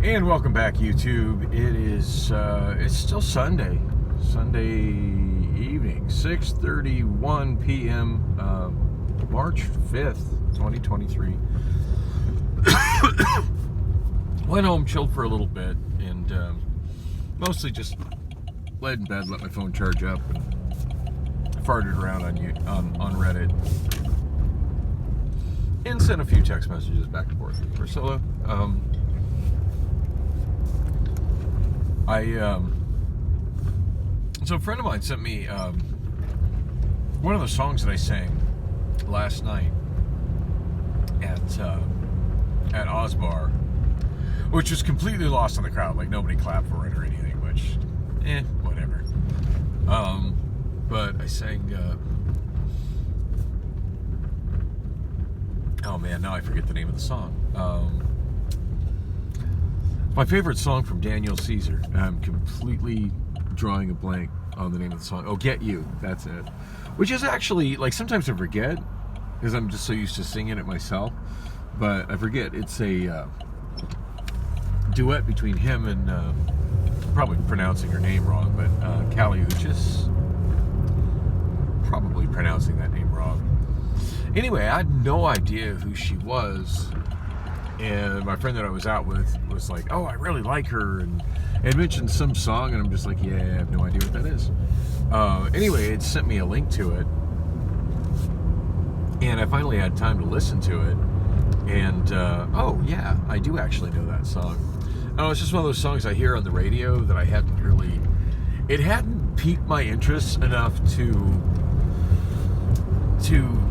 And welcome back, YouTube. It is it's still Sunday evening, 6:31 p.m. March 5th, 2023. Went home, chilled for a little bit, and mostly just laid in bed, let my phone charge up, and farted around on Reddit, and sent a few text messages back and forth with Priscilla. So a friend of mine sent me one of the songs that I sang last night at Osbar, which was completely lost in the crowd. Like, nobody clapped for it or anything, which, whatever. But I sang, oh man, now I forget the name of the song. My favorite song from Daniel Caesar. I'm completely drawing a blank on the name of the song. Oh, Get You. That's it. Which is actually, like, sometimes I forget because I'm just so used to singing it myself. But I forget. It's a duet between him and, probably pronouncing her name wrong, but Callie Uchis. Probably pronouncing that name wrong. Anyway, I had no idea who she was. And my friend that I was out with was like, oh, I really like her, and mentioned some song, and I'm just like, yeah, I have no idea what that is. Anyway, it sent me a link to it, and I finally had time to listen to it, and oh yeah, I do actually know that song. Oh, it's just one of those songs I hear on the radio that I hadn't really, it hadn't piqued my interest enough to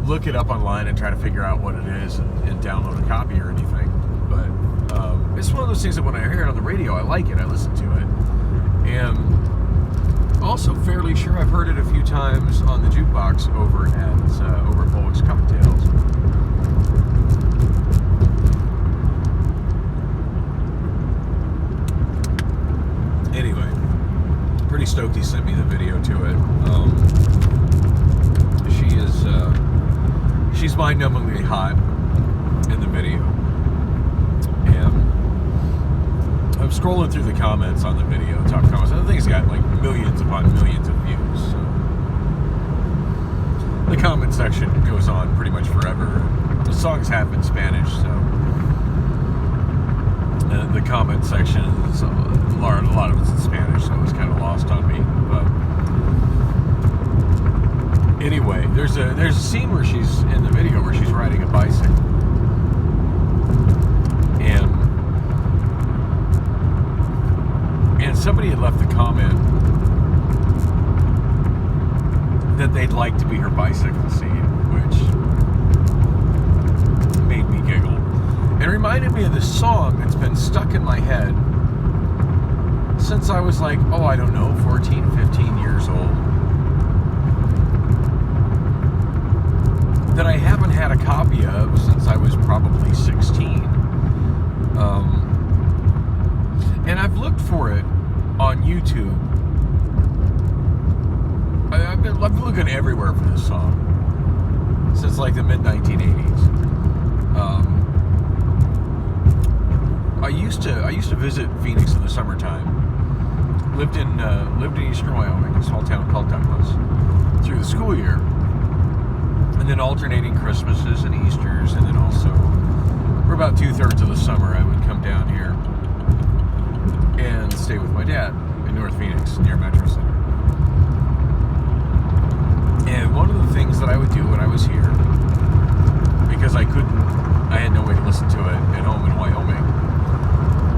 look it up online and try to figure out what it is and download a copy or anything. But it's one of those things that when I hear it on the radio, I like it, I listen to it. And also fairly sure I've heard it a few times on the jukebox over at Bullock's Cocktails. Anyway, pretty stoked he sent me the video to it. She's mind-numbingly hot in the video, and I'm scrolling through the comments on the video, top comments, and the thing's got like millions upon millions of views, so the comment section goes on pretty much forever. The song's half in Spanish, so the comment section is a lot of it's in Spanish, so it's kind of lost on me, but anyway, there's a scene where she's in the video where she's riding a bicycle, and somebody had left a comment that they'd like to be her bicycle scene, which made me giggle. It reminded me of this song that's been stuck in my head since I was like, oh, I don't know, 14, 15 years old. That I haven't had a copy of since I was probably 16. And I've looked for it on YouTube. I've been looking everywhere for this song since like the mid-1980s. I used to visit Phoenix in the summertime. Lived in Eastern Wyoming, a small town called Douglas, through the school year. And then alternating Christmases and Easters, and then also for about 2/3 of the summer I would come down here and stay with my dad in North Phoenix near Metro Center. And one of the things that I would do when I was here, because I had no way to listen to it at home in Wyoming,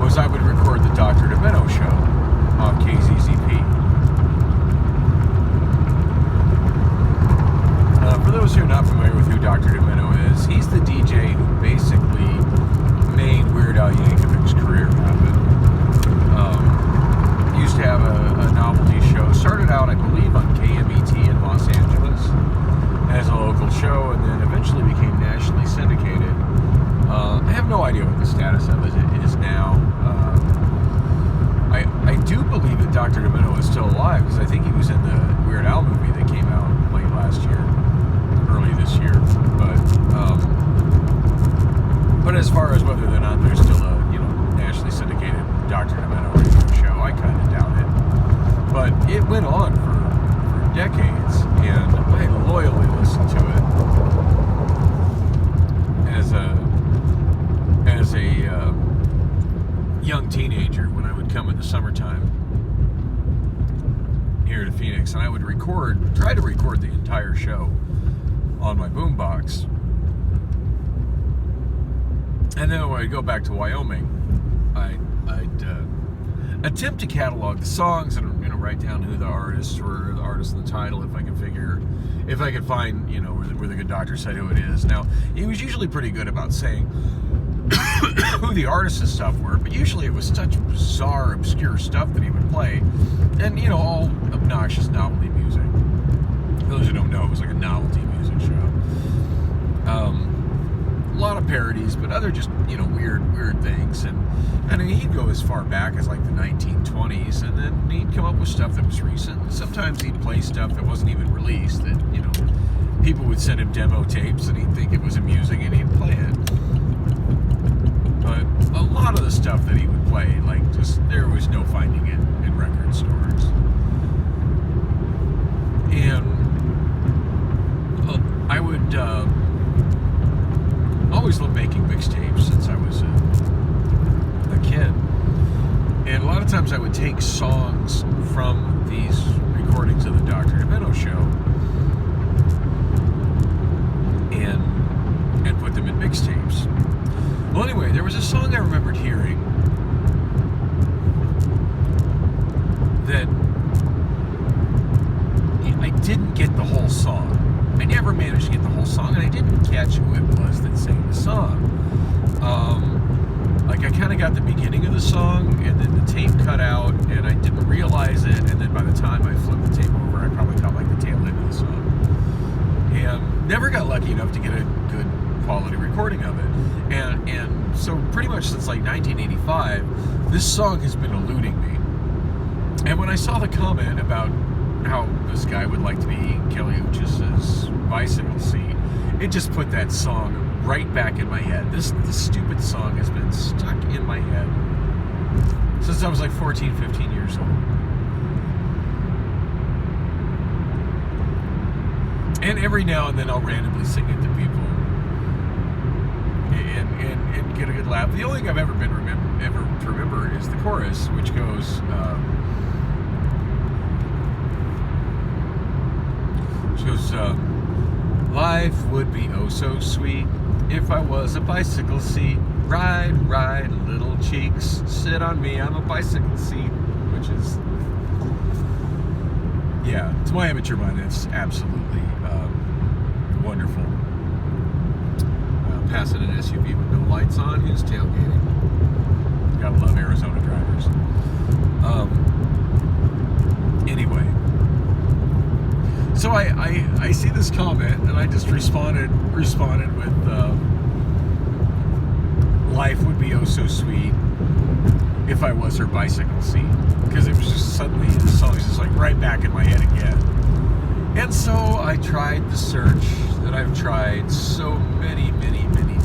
was I would record the Dr. DeMeno show on KZZP. For those who are not familiar with who Dr. DeMeno is, he's the DJ who basically made Weird Al Yankovic's career happen. Used to have a novelty show. Started out, I believe, on KMET in Los Angeles as a local show, and then eventually became nationally syndicated. I have no idea what the status of it is now. I do believe that Dr. DeMeno is still alive, because I think he was in the Weird Al movie that came out late last year. Early this year, but as far as whether or not there's still a nationally syndicated Dr. Demento radio show. I kind of doubt it. But it went on for decades, and I loyally listened to it as a young teenager when I would come in the summertime here to Phoenix, and I would try to record the entire show on my boombox. And then when I'd go back to Wyoming, I'd attempt to catalog the songs and write down who the artists were, the artist and the title, if I could find where the good doctor said who it is. Now, he was usually pretty good about saying who the artists and stuff were, but usually it was such bizarre, obscure stuff that he would play, and all obnoxious novelty music. For those who don't know, it was like a novelty music show. A lot of parodies, but other just weird things, and he'd go as far back as like the 1920s, and then he'd come up with stuff that was recent. And sometimes he'd play stuff that wasn't even released, that people would send him demo tapes and he'd think it was amusing and he'd play it. But a lot of the stuff that he would play, there was no finding it in record stores. And I would always loved making mixtapes since I was a kid. And a lot of times I would take songs from these recordings of the Dr. Demento show and put them in mixtapes. Well, anyway, there was a song I remembered hearing that I didn't get the whole song. I never managed to get the whole song, and I didn't catch who it was that sang the song. I kind of got the beginning of the song, and then the tape cut out, and I didn't realize it, and then by the time I flipped the tape over, I probably caught the tail end of the song. And never got lucky enough to get a good quality recording of it. And so pretty much since 1985, this song has been eluding me. And when I saw the comment about how this guy would like to be Kelly Uchis's bicycle seat, it just put that song right back in my head. This stupid song has been stuck in my head since I was 14, 15 years old. And every now and then I'll randomly sing it to people and get a good laugh. The only thing I've ever remember is the chorus, which goes, life would be oh so sweet if I was a bicycle seat. Ride, ride, little cheeks, sit on me, I'm a bicycle seat. Which is, yeah, to my amateur mind, it's absolutely wonderful. Passing an SUV with no lights on, who's tailgating. Gotta love Arizona drivers. Anyway, so I see this comment, and I just responded with life would be oh so sweet if I was her bicycle seat, because it was just suddenly the song was just right back in my head again. And so I tried the search that I've tried so many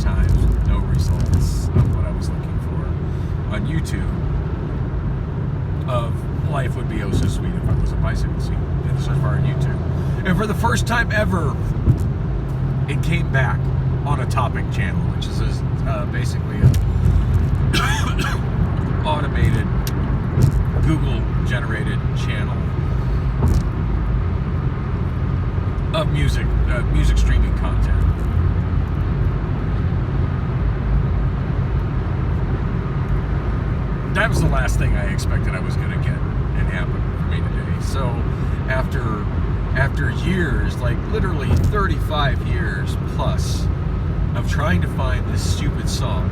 times with no results of what I was looking for on YouTube of life would be oh so sweet if I was a bicycle seat, and so far on YouTube. And for the first time ever, it came back on a topic channel, which is basically a automated Google-generated channel of music streaming content. That was the last thing I expected I was going to get and happen for me today. So after years, literally 35 years plus of trying to find this stupid song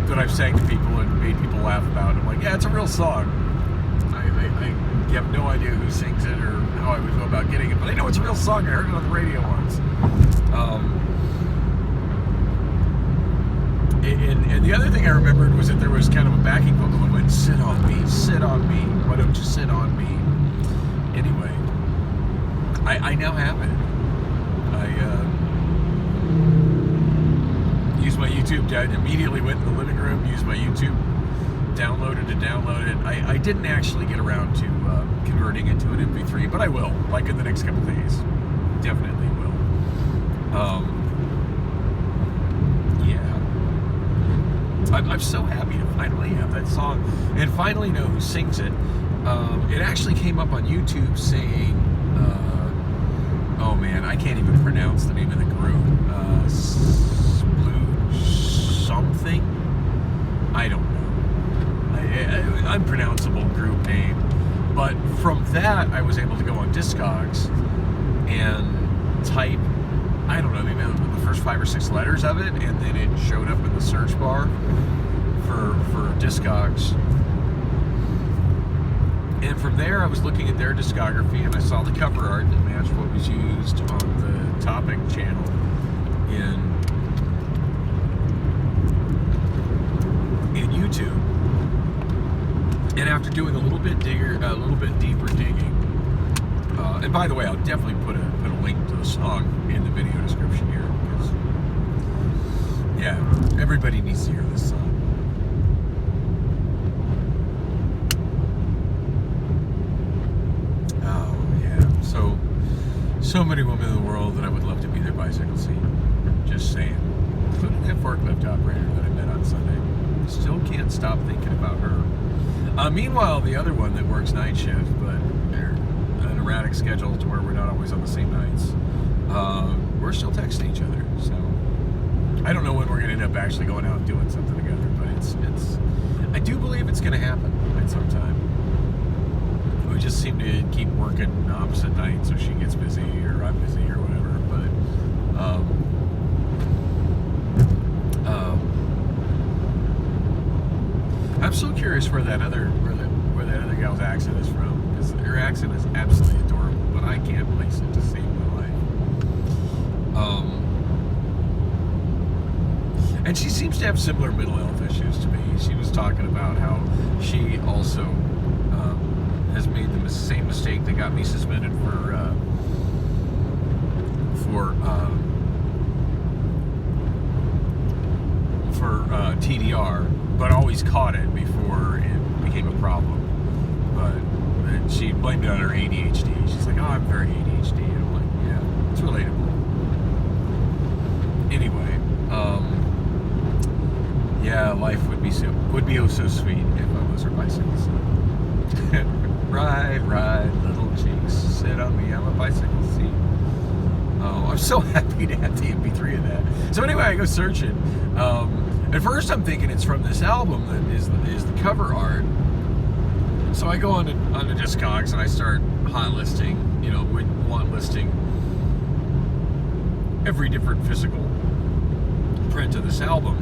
that I've sang to people and made people laugh about, I'm yeah, it's a real song. I have no idea who sings it or how I would go about getting it, but I know it's a real song. I heard it on the radio once. And the other thing I remembered was that there was kind of a backing vocal that went, sit on me, why don't you sit on me? Anyway, I now have it. I use my YouTube immediately went in the living room, used my YouTube, downloaded it. I didn't actually get around to converting it to an MP3, but I will, like in the next couple days. Definitely will. Yeah. I'm so happy to finally have that song and finally know who sings it. It actually came up on YouTube saying, oh man, I can't even pronounce the name of the group. Splodge something? I don't know. Unpronounceable group name. But from that, I was able to go on Discogs and type, I don't know, maybe the first 5 or 6 letters of it, and then it showed up in the search bar for Discogs. And from there, I was looking at their discography, and I saw the cover art that matched what was used on the Topic channel in YouTube. And after doing a little bit deeper digging, and by the way, I'll definitely put a link to the song in the video description here, because yeah, everybody needs to hear this song. So many women in the world that I would love to be their bicycle seat. Just saying. Including that forklift operator that I met on Sunday. Still can't stop thinking about her. Meanwhile, the other one that works night shift, but they're an erratic schedule to where we're not always on the same nights. We're still texting each other, so I don't know when we're going to end up actually going out and doing something together, but it's. I do believe it's going to happen at some time. We just seem to keep working opposite nights, so she gets busy or I'm busy or whatever. But I'm so curious where that other gal's accent is from, because her accent is absolutely adorable, but I can't place it to save my life. And she seems to have similar mental health issues to me. She was talking about how she also has made the same mistake that got me suspended for TDR, but always caught it before it became a problem. But she blamed it on her ADHD. She's like, "Oh, I'm very ADHD." And I'm like, "Yeah, it's relatable." Anyway, yeah, life would be oh so sweet if I was her bicycle. Ride, little cheeks, sit on me, I'm a bicycle seat. Oh, I'm so happy to have the MP3 of that. So anyway, I go searching. At first I'm thinking it's from this album that is the cover art. So I go on to Discogs and I start hot listing, want listing every different physical print of this album.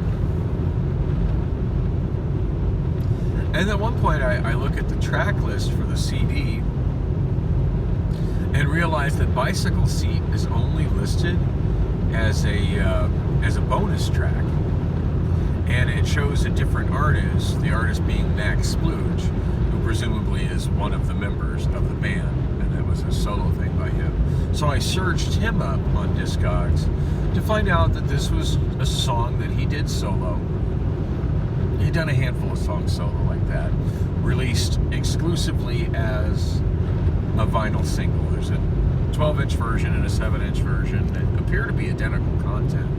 And at one point, I look at the track list for the CD and realize that Bicycle Seat is only listed as a bonus track, and it shows a different artist. The artist being Max Splodge, who presumably is one of the members of the band, and that was a solo thing by him. So I searched him up on Discogs to find out that this was a song that he did solo. He'd done a handful of songs solo like that, released exclusively as a vinyl single. There's a 12-inch version and a 7-inch version that appear to be identical content,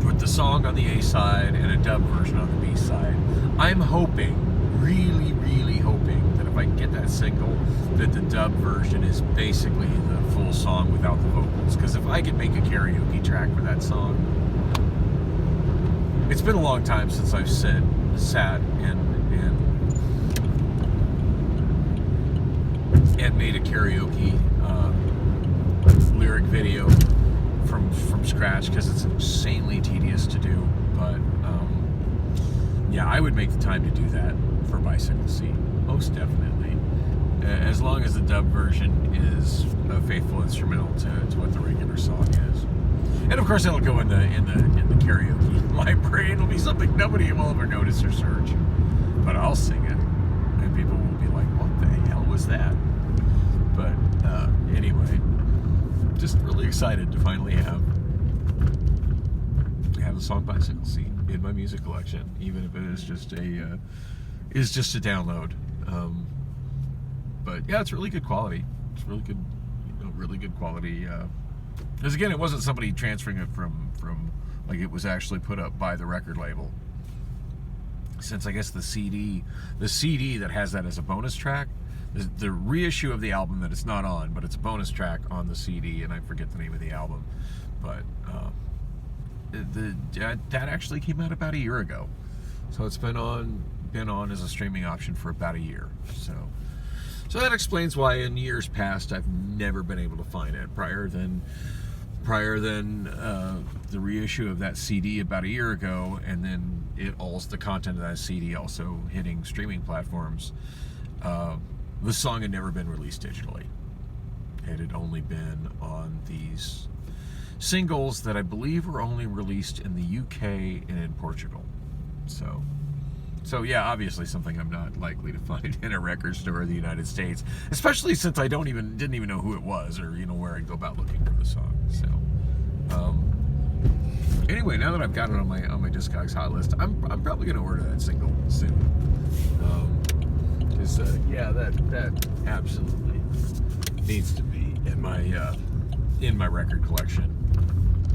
with the song on the A side and a dub version on the B side. I'm hoping, really, really hoping, that if I can get that single, that the dub version is basically the full song without the vocals. Because if I could make a karaoke track for that song, it's been a long time since I've sat and made a karaoke lyric video from scratch, because it's insanely tedious to do. But yeah, I would make the time to do that for Bicycle Seat, most definitely, as long as the dub version is a faithful instrumental to what the regular song is. And of course, it'll go in the karaoke library. It'll be something nobody will ever notice or search, but I'll sing it, and people will be like, "What the hell was that?" But anyway, just really excited to finally have have the song "Bicycle Seat" in my music collection, even if it is just a download. But yeah, it's really good quality. It's really good, really good quality. Because again, it wasn't somebody transferring it from like it was actually put up by the record label. Since I guess the CD that has that as a bonus track, the reissue of the album that it's not on, but it's a bonus track on the CD, and I forget the name of the album, but that actually came out about a year ago, so it's been on as a streaming option for about a year. So that explains why in years past I've never been able to find it. Prior than the reissue of that CD about a year ago, and then the content of that CD also hitting streaming platforms. The song had never been released digitally. It had only been on these singles that I believe were only released in the UK and in Portugal. So yeah, obviously something I'm not likely to find in a record store in the United States, especially since I didn't even know who it was, or where I'd go about looking for the song. So anyway, now that I've got it on my Discogs hot list, I'm probably going to order that single soon. Because yeah, that absolutely needs to be in my record collection,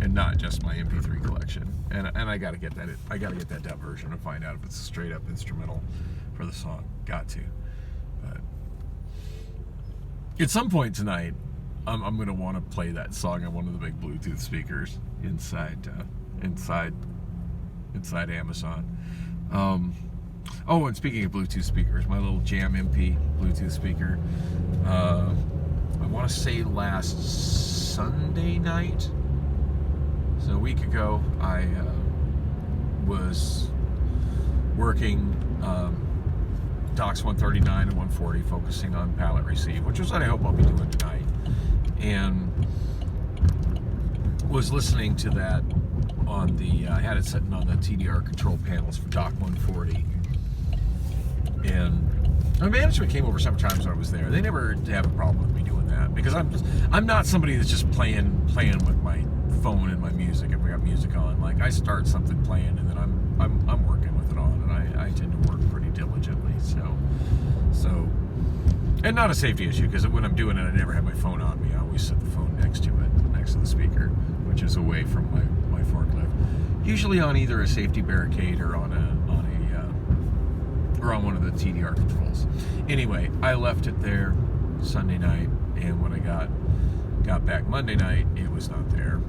and not just my MP3 collection. And I got to get that. I got to get that dub version and find out if it's a straight up instrumental for the song. Got to. But at some point tonight, I'm going to want to play that song on one of the big Bluetooth speakers inside Amazon. Oh, and speaking of Bluetooth speakers, my little Jam MP Bluetooth speaker, I want to say last Sunday night, so a week ago, I was working docks 139 and 140, focusing on palette receive, which is what I hope I'll be doing tonight, and was listening to that on I had it sitting on the TDR control panels for dock 140. And my management came over sometimes when I was there. They never have a problem with me doing that, because I'm not somebody that's just playing with my phone and my music. If we got music on, like, I start something playing and then I'm working with it on, and I tend to work pretty diligently. So and not a safety issue, because when I'm doing it, I never have my phone on me. I always set the phone next to the speaker, which is away from my forklift, usually on either a safety barricade or on one of the TDR controls. Anyway, I left it there Sunday night, and when I got back Monday night, it was not there.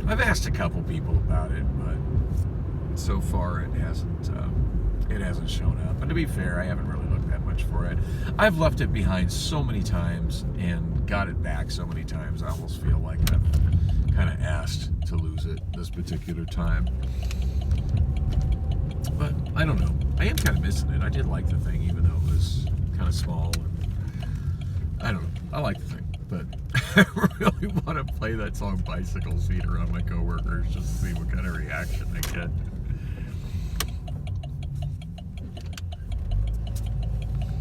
I've asked a couple people about it, but so far it hasn't shown up. And to be fair, I haven't really looked that much for it. I've left it behind so many times and got it back so many times, I almost feel like I've kind of asked to lose it this particular time. But I don't know. I am kind of missing it. I did like the thing, even though it was kind of small. And I don't know. I like the thing, but I really want to play that song "Bicycle Seat" around my coworkers just to see what kind of reaction I get.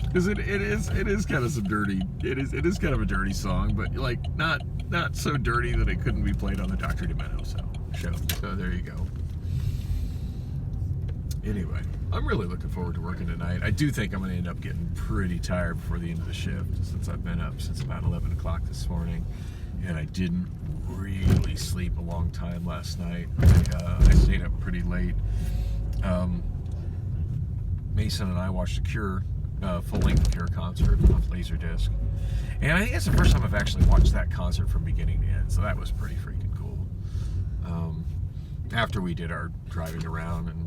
Because it is kind of some dirty. It is kind of a dirty song, but like not so dirty that it couldn't be played on the Dr. Demento show. So there you go. Anyway, I'm really looking forward to working tonight. I do think I'm going to end up getting pretty tired before the end of the shift, since I've been up since about 11 o'clock this morning, and I didn't really sleep a long time last night. I stayed up pretty late. Mason and I watched a Cure, full-length Cure concert off Laserdisc, and I think it's the first time I've actually watched that concert from beginning to end, so that was pretty freaking cool. After we did our driving around, and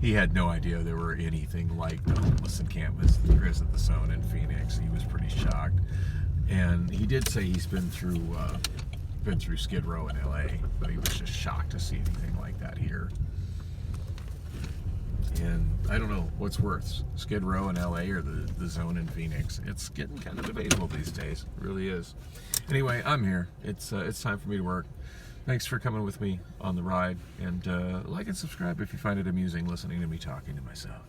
he had no idea there were anything like the homeless encampments that there is at the Zone in Phoenix. He was pretty shocked, and he did say he's been through Skid Row in LA, but he was just shocked to see anything like that here. And I don't know what's worse, Skid Row in LA or the Zone in Phoenix. It's getting kind of debatable these days. It really is. Anyway, I'm here. It's time for me to work. Thanks for coming with me on the ride, and like and subscribe if you find it amusing listening to me talking to myself.